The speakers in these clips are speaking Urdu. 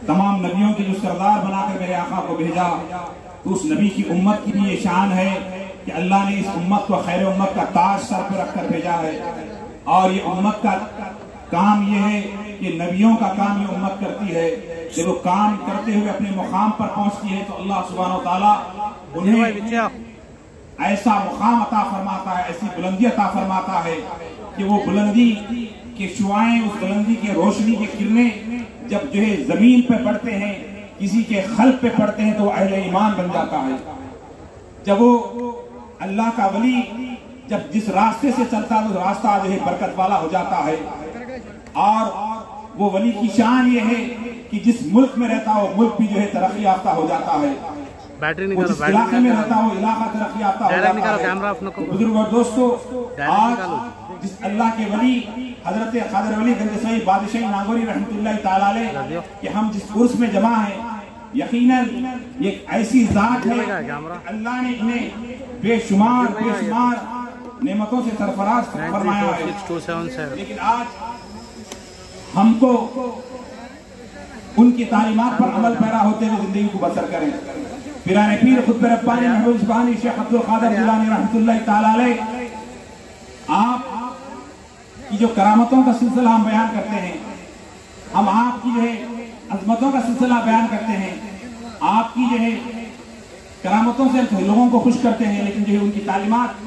تمام نبیوں کی جو سردار بنا کر میرے آقا کو بھیجا، تو اس نبی کی امت کی بھی یہ شان ہے کہ اللہ نے اس امت کو خیر امت کا تاج سر پر رکھ کر بھیجا ہے۔ اور یہ امت کا کام یہ ہے کہ نبیوں کا کام یہ امت کرتی ہے، جب وہ کام کرتے ہوئے اپنے مقام پر پہنچتی ہے تو اللہ سبحانہ و تعالیٰ انہیں ایسا مقام عطا فرماتا ہے، ایسی بلندی عطا فرماتا ہے کہ وہ بلندی کے شعائیں، اس بلندی کے روشنی کے کرنیں جب جو ہے زمین پہ پڑتے ہیں، کسی کے قلب پہ پڑتے ہیں تو وہ اہل ایمان بن جاتا ہے۔ جب وہ اللہ کا ولی جب جس راستے سے چلتا ہے تو راستہ جو ہے برکت والا ہو جاتا ہے، اور وہ ولی کی شان یہ ہے کہ جس ملک میں رہتا ہے وہ ملک بھی جو ہے ترقی یافتہ ہو جاتا ہے، جس علاقے میں رہتا ہے وہ علاقہ ترقی یافتہ ہو جاتا ہے۔ بزرگ اور دوستو، آج جس اللہ کے ولی حضرت قادر ولی گنج صاحب بادشاہی ناگوری رحمت اللہ تعالی علیہ کہ ہم جس عرس میں جمع ہیں، یقیناً یہ ایسی ذات ہے اللہ نے انہیں بے شمار نعمتوں سے سرفراز فرمایا ہے، لیکن آج ہم کو ان کی تعلیمات پر عمل پیرا ہوتے ہوئے زندگی کو بسر کریں۔ پیران پیر خطب ربانی محبوب سبحانی شیخ عبد القادر جیلانی رحمت اللہ تعالی علیہ، آپ کی جو کرامتوں کا سلسلہ ہم بیان کرتے ہیں، ہم آپ کی جو ہے عظمتوں کا سلسلہ بیان کرتے ہیں، آپ کی جو ہے کرامتوں سے لوگوں کو خوش کرتے ہیں، لیکن جو ہے ان کی تعلیمات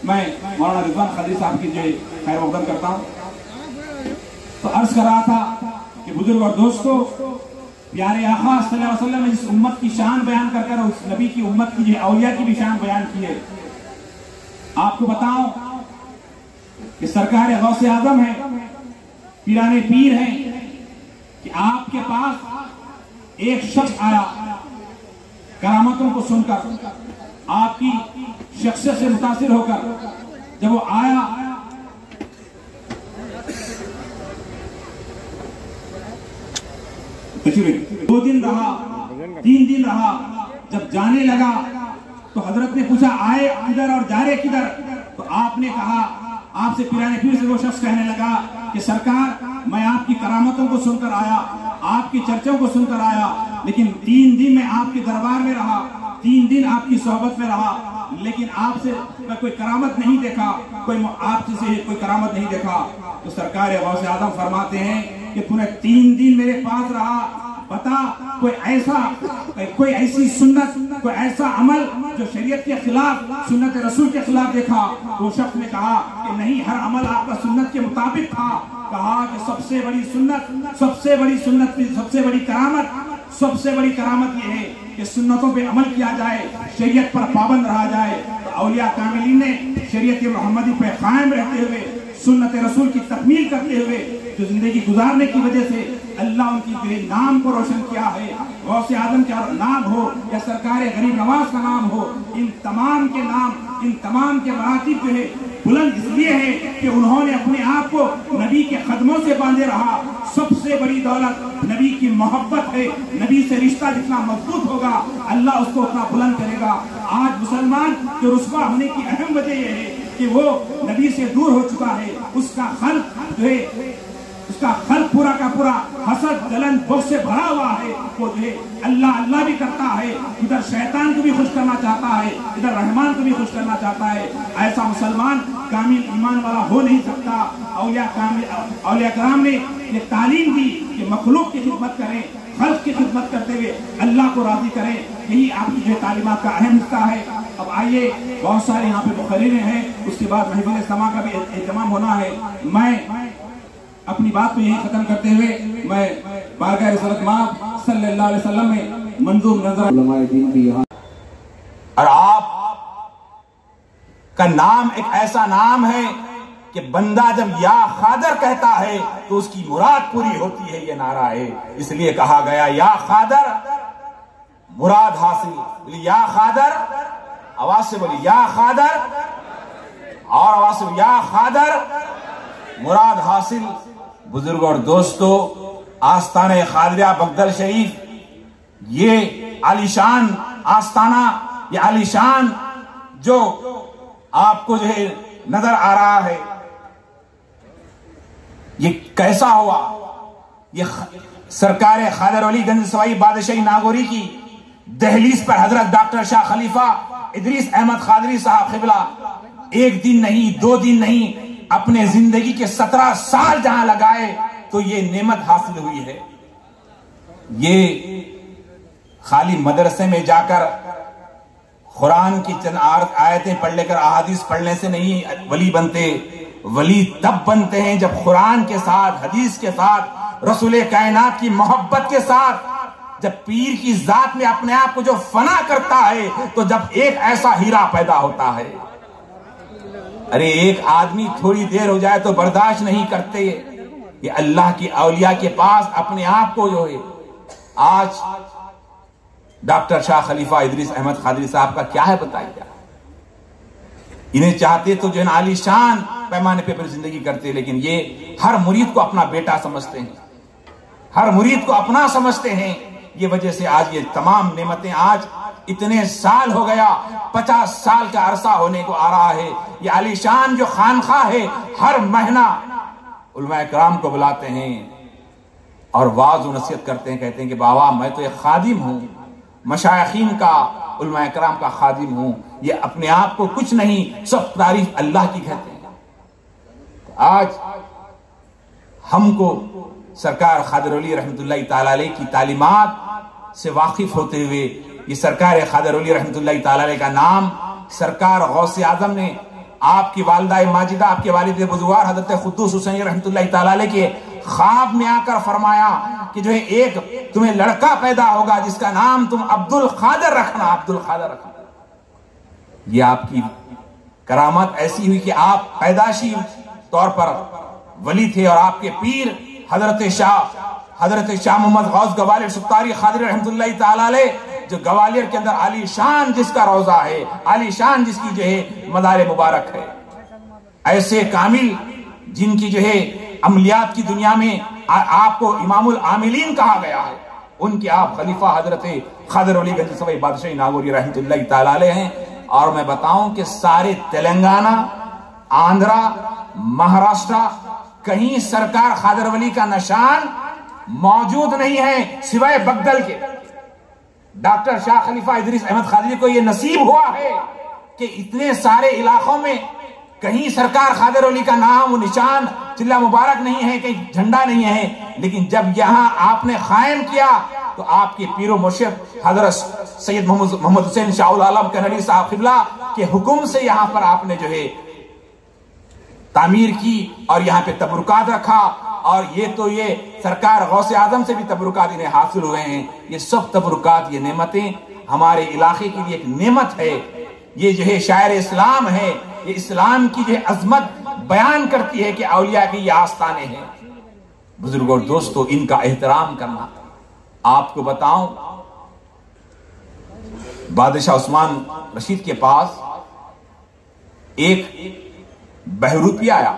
میں مولانا رضوان خدری صاحب کی جو ہے خیر مقدم کرتا ہوں۔ تو عرض کر رہا تھا کہ بزرگ اور دوستو، پیارے آقا صلی اللہ علیہ وسلم نے جس امت کی شان بیان کر کر اس نبی کی امت کی جو ہے اولیاء کی بھی شان بیان کی ہے۔ آپ کو بتاؤں کہ سرکار غوث اعظم ہے، پیران پیر ہیں، کہ آپ کے پاس ایک شخص آیا کرامتوں کو سن کر، آپ کی شخصیت سے متاثر ہو کر، جب وہ آیا دو دن رہا، 3 دن رہا، جب جانے لگا تو حضرت نے پوچھا آئے کدھر اور جا رہے کدھر؟ تو آپ نے کہا، آپ سے پیرانے پیر سے وہ شخص کہنے لگا کہ سرکار میں آپ کی کرامتوں کو سن کر آیا، آپ کی چرچوں کو سن کر آیا، لیکن 3 دن میں آپ کے دربار میں رہا، 3 دن آپ کی صحبت میں رہا، لیکن آپ سے میں کوئی کرامت نہیں دیکھا، آپ سے کوئی کرامت نہیں دیکھا۔ تو سرکار غوث اعظم فرماتے ہیں کہ تو نے 3 دن میرے پاس رہا، بتا کوئی ایسی سنت، کوئی ایسا عمل جو شریعت کے خلاف، سنت رسول کے خلاف دیکھا؟ وہ شخص نے کہا کہ نہیں، ہر عمل آپ کا سنت کے مطابق تھا۔ کہا کہ سب سے بڑی سنت، سب سے بڑی کرامت یہ ہے کہ سنتوں پہ عمل کیا جائے، شریعت پر پابند رہا جائے۔ تو اولیاء کاملین نے شریعت محمدی پہ قائم رہتے ہوئے، سنت رسول کی تکمیل کرتے ہوئے جو زندگی گزارنے کی وجہ سے اللہ ان کی جو نام کو روشن کیا ہے، غوث اعظم کا نام ہو یا سرکار غریب نواز کا نام ہو، ان تمام کے نام، ان تمام کے مراتب جو ہے بلند اس لیے ہے کہ انہوں نے اپنے آپ کو نبی کے قدموں سے باندھے رہا۔ سب سے بڑی دولت نبی کی محبت ہے، نبی سے رشتہ جتنا مضبوط ہوگا اللہ اس کو اتنا بلند کرے گا۔ آج مسلمان جو رسوا ہونے کی اہم وجہ یہ ہے کہ وہ نبی سے دور ہو چکا ہے، اس کا خلق جو ہے، اس کا خلق پورا کا پورا حسد، جلن، بغض سے بھرا ہوا ہے۔ وہ جو ہے اللہ بھی کرتا ہے، ادھر شیطان کو بھی خوش کرنا چاہتا ہے، ادھر رحمان کو بھی خوش کرنا چاہتا ہے۔ ایسا مسلمان کامل ایمان والا ہو نہیں سکتا۔ اولیاء کرام نے یہ تعلیم دی کہ مخلوق کی خدمت کریں، خلق کی خدمت کرتے ہوئے اللہ کو راضی کریں، یہی آپ کی جو تعلیمات کا اہم حصہ ہے۔ اب آئیے، بہت سارے یہاں پہ مقررین ہیں، اس کے بعد محفل سما کا بھی اہتمام ہونا ہے۔ میں اپنی بات کو یہی ختم کرتے ہوئے میں بارگاہ رسالت مآب صلی اللہ علیہ وسلم میں منظوم نظر علماء دین بھی یہاں، اور آپ کا نام ایک ایسا نام ہے کہ بندہ جب یا خادر کہتا ہے تو اس کی مراد پوری ہوتی ہے، یہ نعرہ ہے۔ اس لیے کہا گیا یا خادر مراد حاصل، بولی یا خادر، آواز سے بولی یا خادر، اور آواز سے یا خادر مراد حاصل۔ بزرگ اور دوستو، آستانہ خادریہ بگدل شریف، یہ عالیشان آستانہ، یہ عالیشان جو آپ کو جو ہے نظر آ رہا ہے، یہ کیسا ہوا؟ یہ سرکار خادر علی گنج سوائی بادشاہی ناگوری کی دہلیز پر حضرت ڈاکٹر شاہ خلیفہ ادریس احمد قادری صاحب قبلہ ایک دن نہیں 2 دن نہیں اپنے زندگی کے 17 سال جہاں لگائے تو یہ نعمت حاصل ہوئی ہے. یہ خالی مدرسے میں جا کر قرآن کی چند آیتیں پڑھ لے کر احادیث پڑھنے سے نہیں ولی بنتے. ولی تب بنتے ہیں جب قرآن کے ساتھ حدیث کے ساتھ رسول کائنات کی محبت کے ساتھ جب پیر کی ذات میں اپنے آپ کو جو فنا کرتا ہے تو جب ایک ایسا ہیرا پیدا ہوتا ہے. ارے ایک آدمی تھوڑی دیر ہو جائے تو برداشت نہیں کرتے. یہ اللہ کی اولیاء کے پاس اپنے آپ کو جو ہے آج ڈاکٹر شاہ خلیفہ ادریس احمد قادری صاحب کا کیا ہے بتائیے. انہیں چاہتے تو جو ہے عالی شان پیمانے پہ زندگی کرتے لیکن یہ ہر مرید کو اپنا بیٹا سمجھتے ہیں ہر مرید کو اپنا سمجھتے ہیں. یہ وجہ سے آج یہ تمام نعمتیں آج اتنے سال ہو گیا 50 سال کا عرصہ ہونے کو آ رہا ہے. یہ عالی شان جو خانخواہ ہے ہر مہینہ علماء کرام کو بلاتے ہیں اور واعظ و نصیحت کرتے ہیں. کہتے ہیں کہ بابا میں تو ایک خادم ہوں مشایخین کا علماء کرام کا خادم ہوں. یہ اپنے آپ کو کچھ نہیں سب تعریف اللہ کی کہتے ہیں. آج ہم کو سرکار خادر علی رحمت اللہ تعالی علیہ کی تعلیمات سے واقف ہوتے ہوئے یہ سرکار خادر علی رحمت اللہ تعالی علیہ کا نام سرکار غوث اعظم نے آپ کی والدہ ماجدہ آپ کے والد بزرگوار حضرت قدوس حسین رحمت اللہ تعالی علیہ کے خواب میں آ کر فرمایا کہ جو ہے ایک تمہیں لڑکا پیدا ہوگا جس کا نام تم عبد القادر رکھنا. عبد القادر رکھنا. یہ آپ کی کرامت ایسی ہوئی کہ آپ پیدائشی طور پر ولی تھے اور آپ کے پیر حضرت شاہ محمد غوث گوالیر ستاری قادری رحمت اللہ تعالی علیہ جو گوالیر کے اندر عالی شان جس کا روضہ ہے عالی شان جس کی جو ہے مدار مبارک ہے. ایسے کامل جن کی جو ہے عملیات کی دنیا میں آپ کو امام العاملین کہا گیا ہے ان کے آپ خلیفہ حضرت خادر علی گنج سوائی بادشاہی ناگوری رحمت اللہ تعالی علیہ ہیں. اور میں بتاؤں کہ سارے تلنگانہ آندھرا مہاراشٹرا کہیں سرکار خادر ولی کا نشان موجود نہیں ہے سوائے بگدل کے. ڈاکٹر شاہ خلیفہ ادریس احمد قادری کو یہ نصیب ہوا ہے کہ اتنے سارے علاقوں میں کہیں سرکار خادر علی کا نام و نشان چلہ مبارک نہیں ہے کہیں جھنڈا نہیں ہے. لیکن جب یہاں آپ نے قائم کیا تو آپ کے پیر و مرشد حضرت سید محمد حسین شاہ العالم کنری صاحب قبلہ کے حکم سے یہاں پر آپ نے جو ہے تعمیر کی اور یہاں پہ تبرکات رکھا. اور یہ تو یہ سرکار غوث اعظم سے بھی تبرکات انہیں حاصل ہوئے ہیں. یہ سب تبرکات یہ نعمتیں ہمارے علاقے کے لیے ایک نعمت ہے. یہ جو ہے شاعر اسلام ہے یہ اسلام کی جو عظمت بیان کرتی ہے کہ اولیاء کی یہ آستانے ہیں. بزرگوں اور دوستو ان کا احترام کرنا. آپ کو بتاؤں بادشاہ عثمان رشید کے پاس ایک بہروپی آیا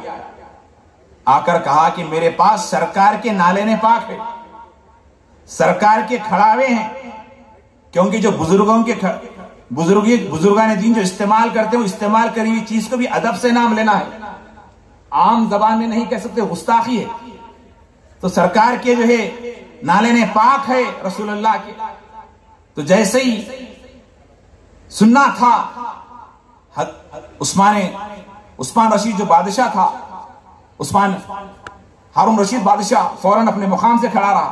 آ کر کہا کہ میرے پاس سرکار کے نالے نے پاک ہے سرکار کے کھڑاوے ہیں کیونکہ جو بزرگان دین جو استعمال کرتے ہیں وہ استعمال کری ہوئی چیز کو بھی ادب سے نام لینا ہے. عام زبان میں نہیں کہہ سکتے گستاخی ہے. تو سرکار کے جو ہے نالے نے پاک ہے رسول اللہ کے. تو جیسے ہی سننا تھا عثمان رشید جو بادشاہ تھا ہارون رشید بادشاہ فوراً اپنے مقام سے کھڑا رہا.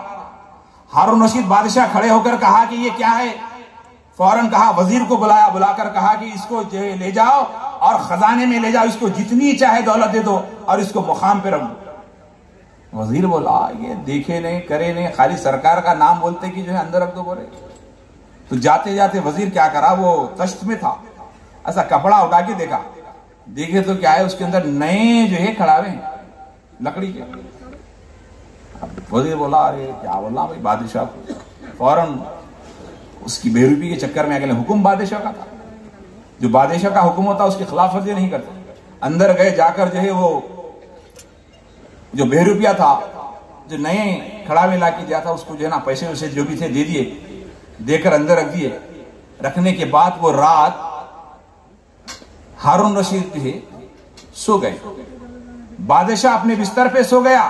ہارون رشید بادشاہ کھڑے ہو کر کہا کہ یہ کیا ہے. فوراً کہا وزیر کو بلا کر کہا کہ اس کو لے جاؤ اور خزانے میں لے جاؤ اس کو جتنی چاہے دولت دے دو اور اس کو مقام پہ رکھ دو. وزیر بولا یہ دیکھے نہیں کرے نہیں خالی سرکار کا نام بولتے کہ جو ہے اندر رکھ دو بولے. تو جاتے جاتے وزیر کیا کرا وہ تشت میں تھا ایسا کپڑا اٹھا کے دیکھے تو کیا ہے اس کے اندر نئے جو ہے کھڑاوے ہیں لکڑی کے. وزیر بولا ارے کیا بولا بھائی بادشاہ کو. فوراً اس کی بے روپی کے چکر میں اگلے حکم بادشاہ کا تھا. جو بادشاہ کا حکم ہوتا اس کی خلاف ورزی نہیں کرتے. اندر گئے جا کر جو ہے وہ جو بے روپیہ تھا جو نئے کھڑاوے لا کے دیا تھا اس کو جو ہے نا پیسے ویسے جو بھی تھے دے دیے. دے کر اندر رکھ دیے. رکھنے کے بعد وہ رات ہارون رشید جو ہے سو گئے. بادشاہ اپنے بستر پہ سو گیا.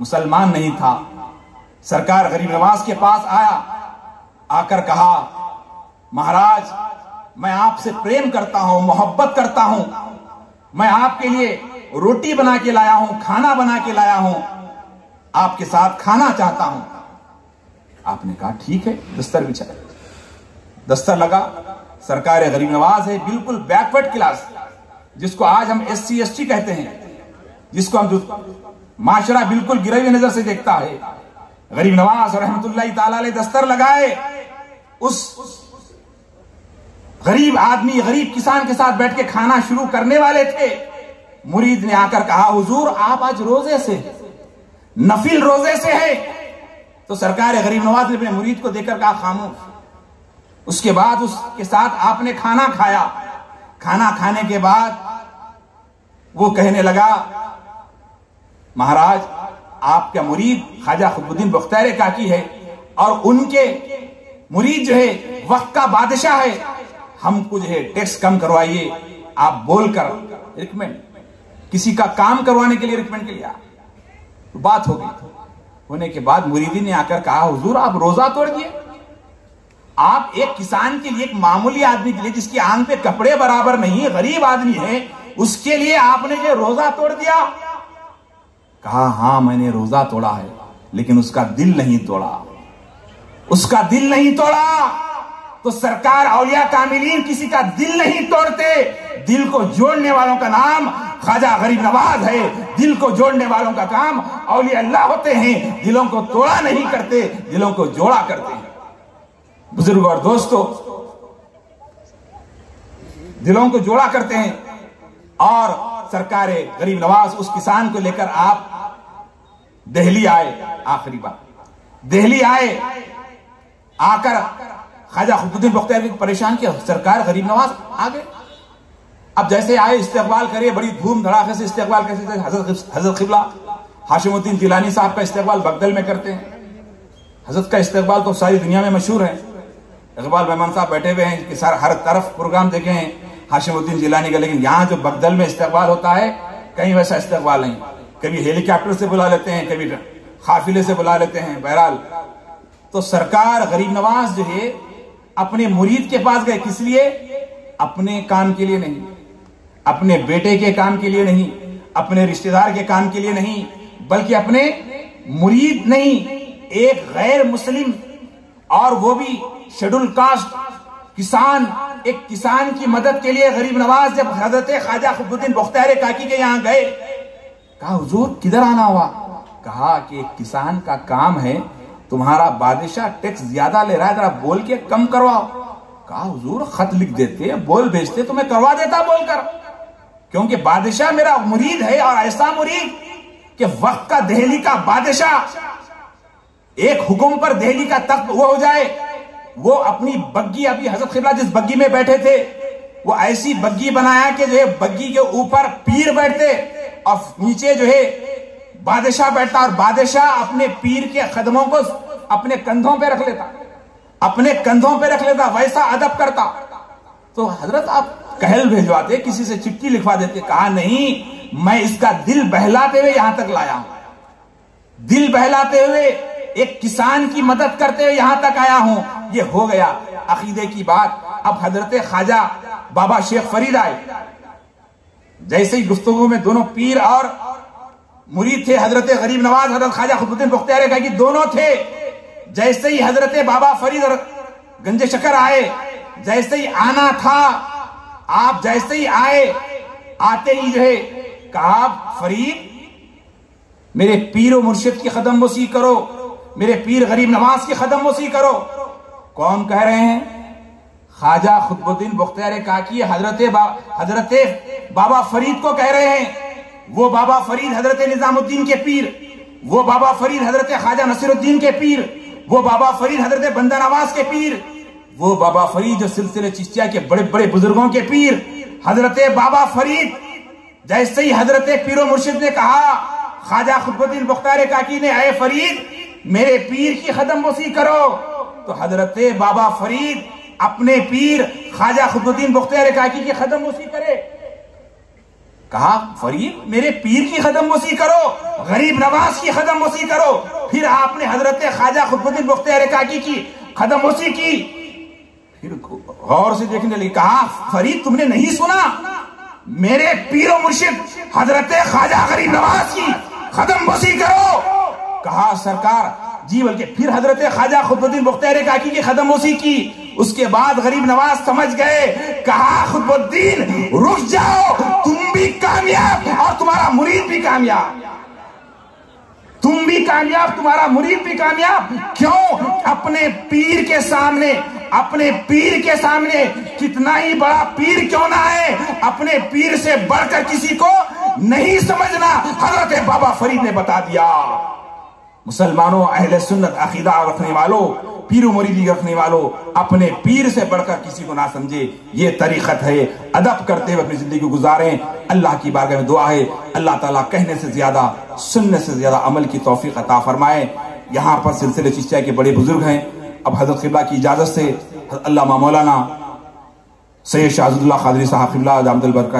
مسلمان نہیں تھا. سرکار غریب نواز کے پاس آیا, آ کر کہا مہاراج میں آپ سے پریم کرتا ہوں, محبت کرتا ہوں, میں آپ کے لیے روٹی بنا کے لایا ہوں, کھانا بنا کے لایا ہوں, آپ کے ساتھ کھانا چاہتا ہوں. آپ نے کہا ٹھیک ہے, دستر بچھایا. دستر لگا. سرکار غریب نواز ہے بالکل بیکورڈ کلاس, جس کو آج ہم SC ST کہتے ہیں, جس کو ہم معاشرہ بالکل گرے ہوئی نظر سے دیکھتا ہے. غریب نواز رحمت اللہ تعالی علیہ دستر لگائے. اس غریب آدمی, غریب کسان کے ساتھ بیٹھ کے کھانا شروع کرنے والے تھے. مرید نے آ کر کہا حضور آپ آج روزے سے, نفل روزے سے ہے. تو سرکار غریب نواز نے اپنے مرید کو دیکھ کر کہا خاموش. اس کے بعد اس کے ساتھ آپ نے کھانا کھایا. کھانا کھانے کے بعد وہ کہنے لگا مہاراج آپ کا مرید خواجہ قطب الدین بختیار کاکی ہے, اور ان کے مرید جو ہے وقت کا بادشاہ ہے, ہم کو جو ہے ٹیکس کم کروائیے. آپ بول کر ریکمینڈ, کسی کا کام کروانے کے لیے ریکمینڈ کے لیے بات ہو گئی. ہونے کے بعد مریدی نے آ کر کہا حضور آپ روزہ توڑ دیے. آپ ایک کسان کے لیے, ایک معمولی آدمی کے لیے جس کی آنکھ پہ کپڑے برابر نہیں, غریب آدمی ہے, اس کے لیے آپ نے یہ روزہ توڑ دیا. کہا ہاں میں نے روزہ توڑا ہے, لیکن اس کا دل نہیں توڑا, اس کا دل نہیں توڑا. تو سرکار اولیاء کاملین کسی کا دل نہیں توڑتے. دل کو جوڑنے والوں کا نام خواجہ غریب نواز ہے. دل کو جوڑنے والوں کا کام اولیاء اللہ ہوتے ہیں. دلوں کو توڑا نہیں کرتے, دلوں کو جوڑا کرتے ہیں. بزرگ اور دوستو, دلوں کو جوڑا کرتے ہیں. اور سرکار غریب نواز اس کسان کو لے کر آپ دہلی آئے. آخری بات, دہلی آئے, آ کر خواجہ قطب الدین بختیار کو پریشان کیا. سرکار غریب نواز آ گئے. اب جیسے آئے استقبال کرے, بڑی دھوم دھڑاکے سے استقبال کرتے. حضرت قبلہ ہاشم الدین گیلانی صاحب کا استقبال بغدل میں کرتے ہیں. حضرت کا استقبال تو ساری دنیا میں مشہور ہے. اقبال مہمان صاحب بیٹھے ہوئے ہیں کہ ہر طرف پروگرام دیکھے ہیں ہاشم الدین گیلانی کا, لیکن یہاں جو بغدل میں استقبال ہوتا ہے کہیں ویسا استقبال نہیں. کبھی ہیلی کاپٹر سے بلا لیتے ہیں, کبھی قافلے سے بلا لیتے ہیں. بہرحال تو سرکار غریب نواز جو ہے اپنے مرید کے پاس گئے. کس لیے؟ اپنے کام کے لیے نہیں, اپنے بیٹے کے کام کے لیے نہیں, اپنے رشتہ دار کے کام کے لیے نہیں, بلکہ اپنے مرید نہیں, ایک غیر مسلم اور وہ بھی شیڈول کاسٹ کسان, ایک کسان کی مدد کے لیے غریب نواز جب حضرت خواجہ قطب الدین بختیار کاکی کے یہاں گئے, کہا حضور کدھر آنا ہوا؟ کہا کہ ایک کسان کا کام ہے, تمہارا بادشاہ ٹیکس زیادہ لے رہا ہے, ذرا بول کے کم کرواؤ. کہا حضور خط لکھ دیتے, بول بھیجتے تو میں کروا دیتا بول کر, کیونکہ بادشاہ میرا مرید ہے, اور ایسا مرید کہ وقت کا دہلی کا بادشاہ, ایک حکم پر دہلی کا تخت وہ ہو جائے. وہ اپنی بگی, ابھی حضرت قبلہ جس بگی میں بیٹھے تھے وہ ایسی بگی بنایا کہ جو ہے بگی کے اوپر پیر بیٹھتے اور نیچے جو ہے بادشاہ بیٹھتا, اور بادشاہ اپنے پیر کے قدموں کو اپنے کندھوں پہ رکھ لیتا, اپنے کندھوں پہ رکھ لیتا, ویسا ادب کرتا. تو حضرت آپ کہل بھیجواتے, کسی سے چٹھی لکھوا دیتے. کہا نہیں, میں اس کا دل بہلاتے ہوئے یہاں تک لایا ہوں, دل بہلاتے ہوئے ایک کسان کی مدد کرتے ہوئے یہاں تک آیا ہوں. یہ ہو گیا عقیدے کی بات. اب حضرت خواجہ بابا شیخ فرید آئے. جیسے ہی گفتگو میں دونوں پیر اور مرید تھے, حضرت غریب نواز, حضرت خواجہ قطب الدین بختیار کاکی دونوں تھے. جیسے ہی حضرت بابا فرید اور گنج شکر آئے, جیسے ہی آنا تھا, آپ جیسے ہی آئے, آتے ہی جو ہے کہا فرید میرے پیر و مرشد کی قدم بوسی کرو, میرے پیر غریب نواز کی قدم بوسی کرو. کون کہہ رہے ہیں؟ خواجہ قطب الدین بختیار کاکی حضرت بابا فرید کو کہہ رہے ہیں. وہ بابا فرید حضرت نظام الدین کے پیر, وہ بابا فرید حضرت خواجہ نصیر الدین کے پیر, وہ بابا فرید حضرت بندہ نواز کے پیر, وہ بابا فرید جو سلسلے چشتیہ کے بڑے بڑے بزرگوں کے پیر, حضرت بابا فرید. جیسے ہی حضرت پیر و مرشد نے کہا, خواجہ قطب الدین بختیار کاکی نے, اے فرید میرے پیر کی قدم بوسی کرو, تو حضرت بابا فرید اپنے پیر خواجہ قطب الدین بختیار کاکی کی قدم بوسی کرے. کہا فرید میرے پیر کی قدم بوسی کرو، غریب نواز کی قدم بوسی کرو. پھر آپ نے حضرت خواجہ قطب الدین بختیار کاکی کی قدم بوسی کی. پھر غور سے دیکھنے لگی، کہا فرید تم نے نہیں سنا، میرے پیر و مرشد حضرت خواجہ غریب نواز کی قدم بوسی کرو. کہا سرکار جی، بلکہ پھر حضرت خواجہ قطب الدین بختیار کاکی کی قدم بوسی کی. اس کے بعد غریب نواز سمجھ گئے. کہا قطب الدین رک جاؤ، تم بھی کامیاب اور تمہارا مرید بھی کامیاب، تم بھی کامیاب تمہارا مرید بھی کامیاب. کیوں؟ اپنے پیر کے سامنے، اپنے پیر کے سامنے کتنا ہی بڑا پیر کیوں نہ ہے، اپنے پیر سے بڑھ کر کسی کو نہیں سمجھنا. حضرت بابا فرید نے بتا دیا. مسلمانوں، اہل سنت عقیدہ رکھنے والوں، پیر و مریدی رکھنے والوں، اپنے پیر سے بڑھ کر کسی کو نہ سمجھے. یہ طریقت ہے. ادب کرتے ہوئے اپنی زندگی گزاریں. اللہ کی بارگاہ میں دعا ہے اللہ تعالیٰ کہنے سے زیادہ سننے سے زیادہ عمل کی توفیق عطا فرمائے. یہاں پر سلسلے چشتیہ کے بڑے بزرگ ہیں. اب حضرت قبلہ کی اجازت سے علامہ مولانا سید شاہزاد اللہ قادری صاحب قبلہ دامت البرکات